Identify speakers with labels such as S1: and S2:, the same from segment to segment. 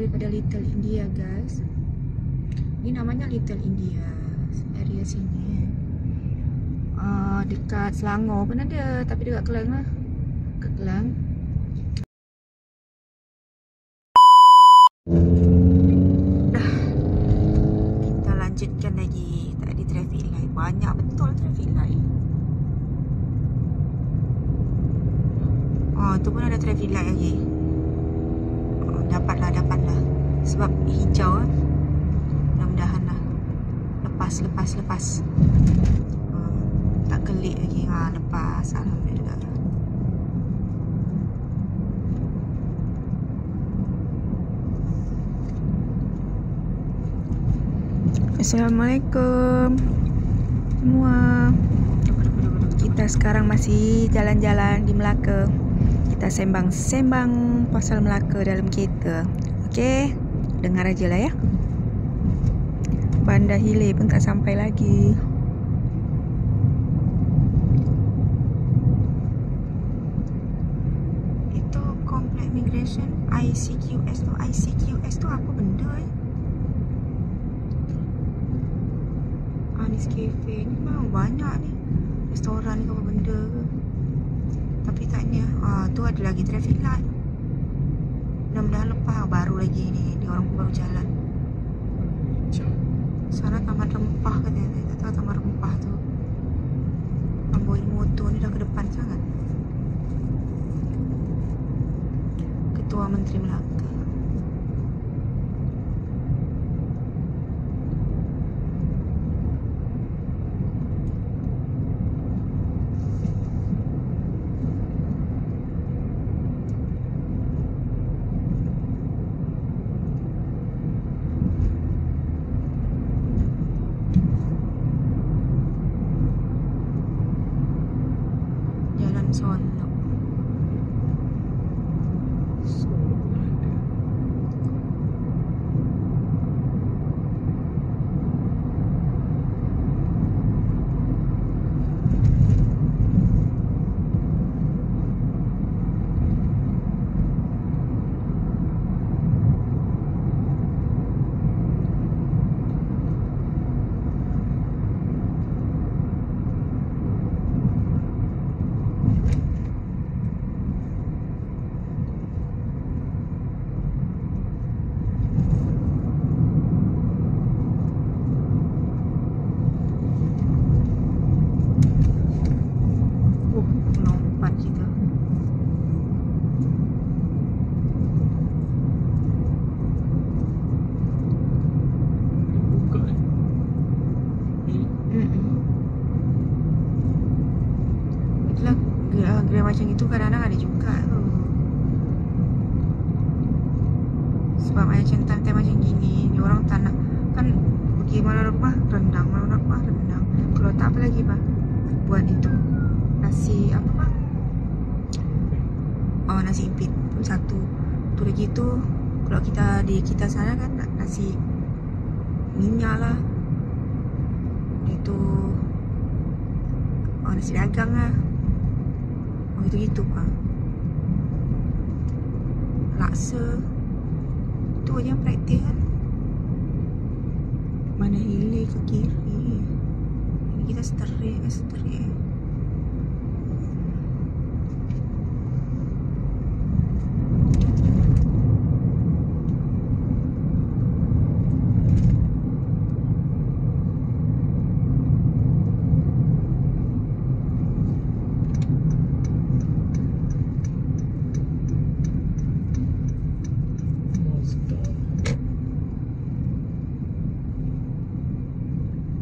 S1: daripada Little India, guys. Ini namanya Little India, area sini. Dekat Selangor pun ada, tapi dekat Kelang lah. Dekat Kelang. Dah. Kita lanjutkan lagi. Tadi traffic light. Banyak betul traffic light. Tu pun ada traffic light lagi. Dapatlah. Sebab hijau kan. Mudah-mudahan lah. Lepas. Tak kelik lagi. Lepas. Alhamdulillah. Assalamualaikum semua. Kita sekarang masih jalan-jalan di Melaka. Kita sembang-sembang pasal Melaka dalam kereta. Okey, dengar aja lah ya. Bandar Hilir pun tak sampai lagi. Itu komplek immigration ICQS tu apa benda Anis Cafe ni memang banyak ni. Restoran ni apa benda ke. Tapi taknya tu ada lagi traffic light. Mudah-mudahan lepas baru lagi ni. Dia orang baru jalan. Sana Taman Rempah katanya. Tak tahu Taman Rempah tu. Ambil motor ni dah ke depan sangat. Ketua Menteri Melaka. Solo. Gerai macam itu kadang-kadang ada juga tu. Sebab macam time macam gini, ni orang tak nak kan pergi mana rumah rendang. Kalau tak apa lagi bah, buat itu nasi apa bah? Nasi impit pun satu. Tu lagi tu kalau kita sana kan nasi minyak lah. Itu nasi dagang lah. Gitu-gitu kan. Laksa tu yang praktis kan. Mana hilir ke kiri. Ini kita seterik.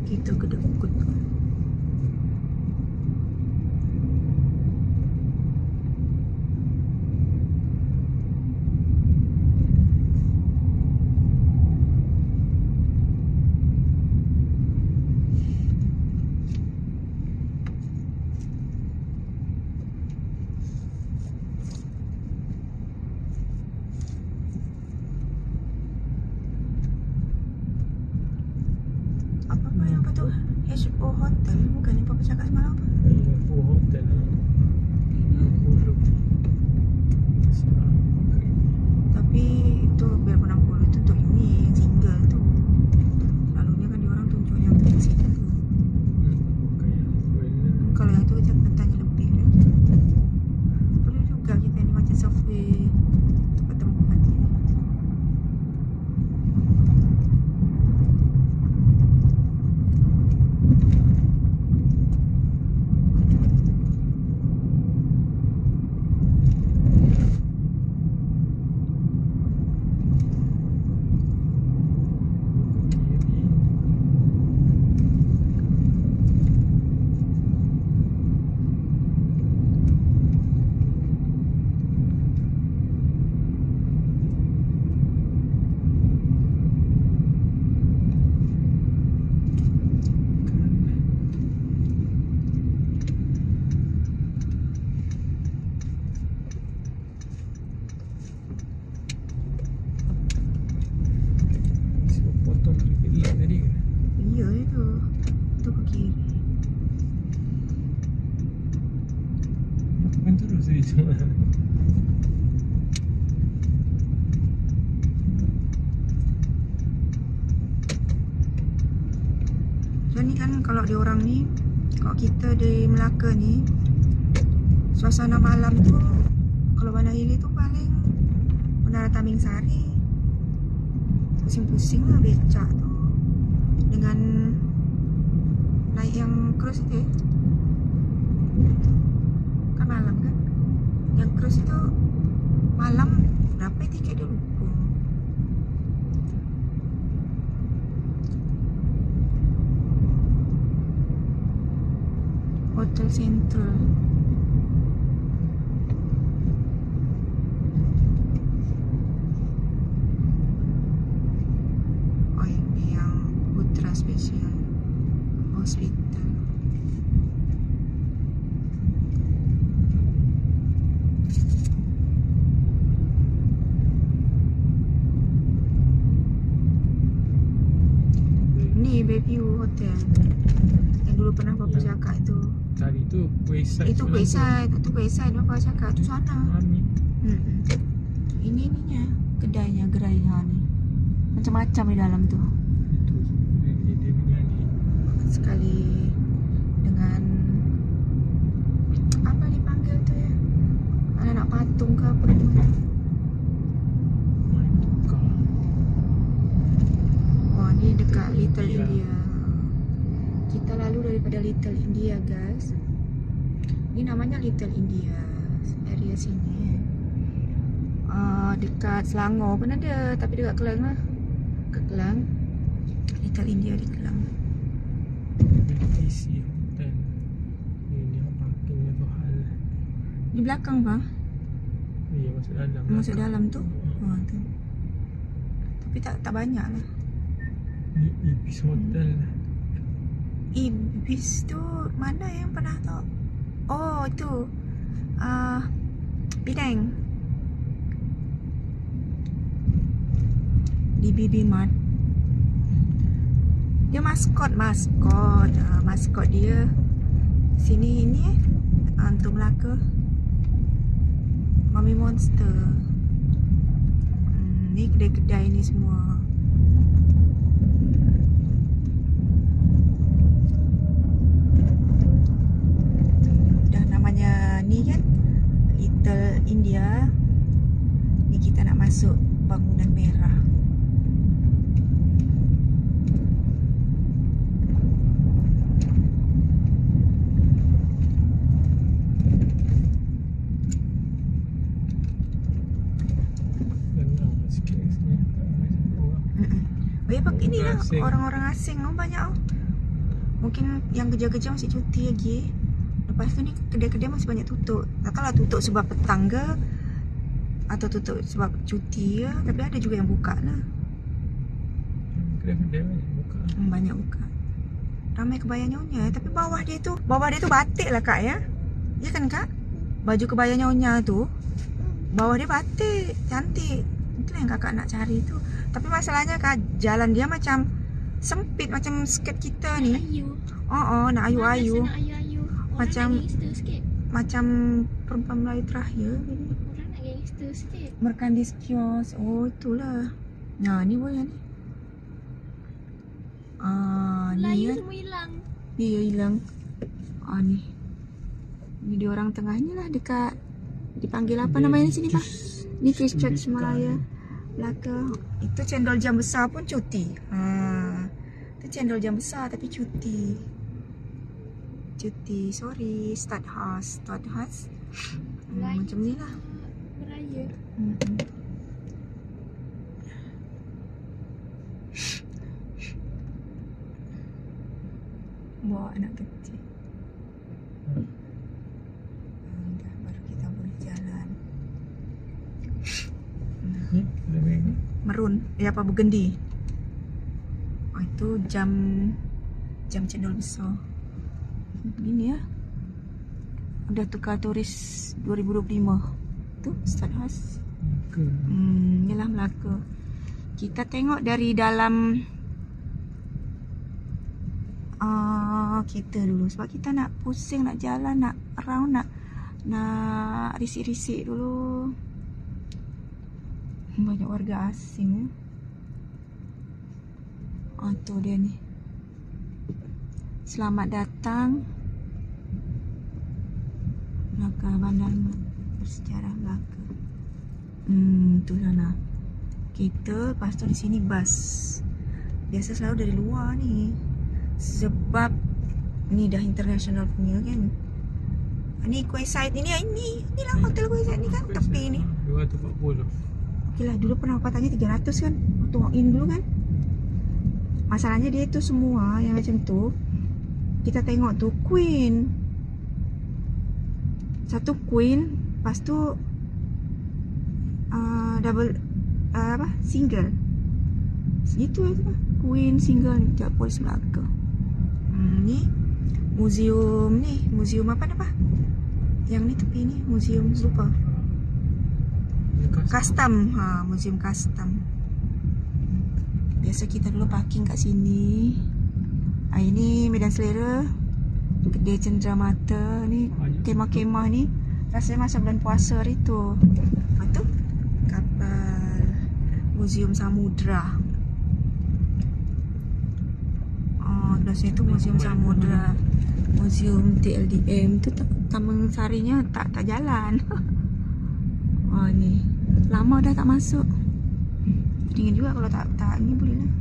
S1: Kita kedekut. HO Hotel bukan ni Papa cakap semalam apa?
S2: HO Hotel lah.
S1: Tapi itu biar 60 ni kan kalau di orang ni, kalau kita di Melaka ni, suasana malam tu kalau Banda Hili tu paling Menara Taming Sari. Pusing-pusing lah becak tu dengan naik yang cruise itu kan malam kan. Yang cruise itu malam berapa tiket dia lupa. Hotel Central. Oh ini yang Putra Special Hospital. Ni Bayview Hotel yang dulu pernah Bapa cakap tu.
S2: Tadi tu Wayside.
S1: Itu Wayside, itu Wayside Bapa cakap tu sana. Ini ininya kedainya gerai ni. Macam-macam di dalam tu.
S2: Itu dia punya ni.
S1: Sekali dengan apa dipanggil tu ya? Anak patung ke apa tu? Oh ni dekat Little India. Kita lalu daripada Little India guys. Ini namanya Little India. Area sini. Dekat Selangor pun ada, tapi dekat Kelang lah. Dekat Kelang. Little India di Kelang.
S2: Isi hotel. Ini parkingnya tu hal.
S1: Di belakang bang.
S2: Ya masuk dalam.
S1: Masuk dalam tu. Tu. Tapi tak banyak lah.
S2: Ni Ibis Hotel.
S1: Ibis tu mana yang pernah tahu? Oh itu Penang. Di BB Mart. Dia maskot dia sini ini untuk Melaka. Mami Monster. Ni kedai-kedai ni semua. Dah namanya ni kan Little India. Ni kita nak masuk bangunan merah. Ini lah orang-orang asing banyak mungkin yang kerja-kerja masih cuti lagi. Lepas tu ni kedai-kedai masih banyak tutup. Tak tahu lah tutup sebab petang ke atau tutup sebab cuti ke. Tapi ada juga yang buka lah.
S2: Kedai-kedai banyak buka.
S1: Banyak buka. Ramai kebaya nyonya. Tapi bawah dia tu batik lah kak ya. Ya kan kak? Baju kebaya nyonya tu bawah dia batik. Cantik. Itulah yang kakak nak cari tu. Tapi masalahnya kak, jalan dia macam sempit macam skirt kita ni. Nak ayu-ayu. Macam perempuan Melayu terakhir.
S3: Orang nak gangster sikit.
S1: Merkandis kios. Oh itulah. Nah ni boleh ni.
S3: Melayu
S1: ni
S3: semua hilang.
S1: Dia hilang. Ni. Ni dia orang tengahnya lah dekat dipanggil apa namanya sini pak? Ni Christchurch Malaya. Melaka. Itu cendol jam besar pun cuti. Itu cendol jam besar tapi cuti. Sorry. Start house. Macam ni lah.
S3: Beraya.
S1: Bawa anak kecil. Dah baru kita boleh jalan. Merun. Apa burgundy. Itu jam cendol besar. Ini ya. Udah tukar turis 2025. Tu Start House. Yalah Melaka. Kita tengok dari dalam kereta dulu sebab kita nak pusing, nak jalan, nak around, nak risik-risik dulu. Banyak warga asing ya. Tu dia ni. Selamat datang Melaka, bandar bersejarah Melaka. Tu sana kereta, lepas tu di sini bas. Biasa selalu dari luar ni, sebab ni dah international punya kan. Ni Quayside ni lah hotel Quayside ni kan, tepi ni.
S2: 240.
S1: Okey lah, dulu pernah apa tanya 300 kan untuk walk in dulu kan. Masalahnya dia tu semua yang macam tu, kita tengok tu queen. Satu queen, lepas tu double single. Itu lah tu lah. Queen single ni dekat Polis Melaka. Ni muzium apa yang ni tepi ni, muzium lupa. Custom, muzium custom. Biasa kita dulu parking kat sini. Ini Medan Selera, Kedai Cenderamata ni, kemah-kemah ni rasanya masa bulan puasa hari tu. Lepas tu kapal Muzium Samudra. Belah sini tu Muzium Samudra. Muzium TLDM tu Taman Sarinya tak jalan. Ni lama dah tak masuk. Dingin juga kalau tak ni boleh lah.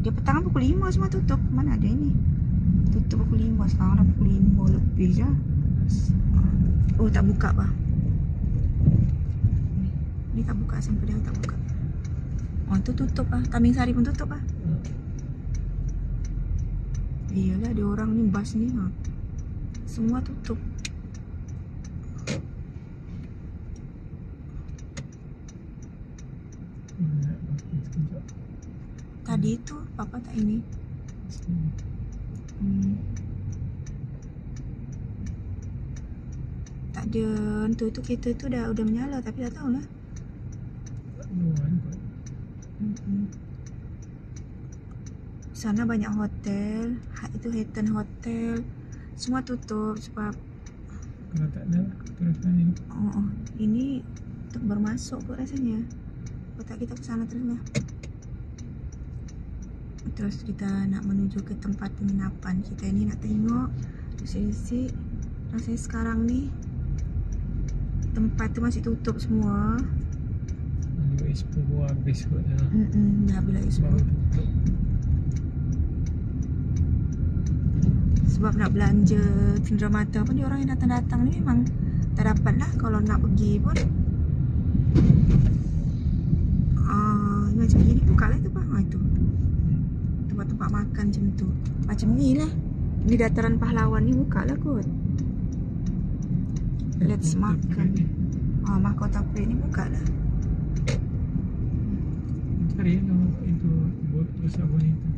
S1: Dia petang pukul 5 semua tutup. Mana ada ini? Tutup pukul 5. Sekarang dah pukul 5 lebih je. Oh, tak buka bah. Ni tak buka, sampai dah tak buka. Oh, tu tutup lah. Taming Sari pun tutup lah. Iyalah, ada orang ni, bas ni. Semua tutup. Tadi tu apa tak ini? Tak ada tu kereta tu dah menyala tapi tak tahulah. Sana banyak hotel, itu Hilton Hotel, semua tutup sebab
S2: Kalau tak ada terus lain.
S1: ini untuk bermasuk kot rasanya. Kalau tak kita ke sana terus lah. Terus kita nak menuju ke tempat penginapan. Kita ni nak tengok risik-risik. Rasanya sekarang ni tempat tu masih tutup semua.
S2: Juga Expo habis kot dah.
S1: Dah bila Expo.
S2: Baru tutup.
S1: Sebab nak belanja Cenderamata pun, dia orang yang datang-datang ni memang tak dapat lah kalau nak pergi pun. Macam gini buka lah tu bang. Itu tempat-tempat makan macam tu. Macam ni lah. Di Dataran Pahlawan ni buka lah kot. Let's makan. Mahkota Plate ni buka lah.
S2: Cari itu bot besar bonita.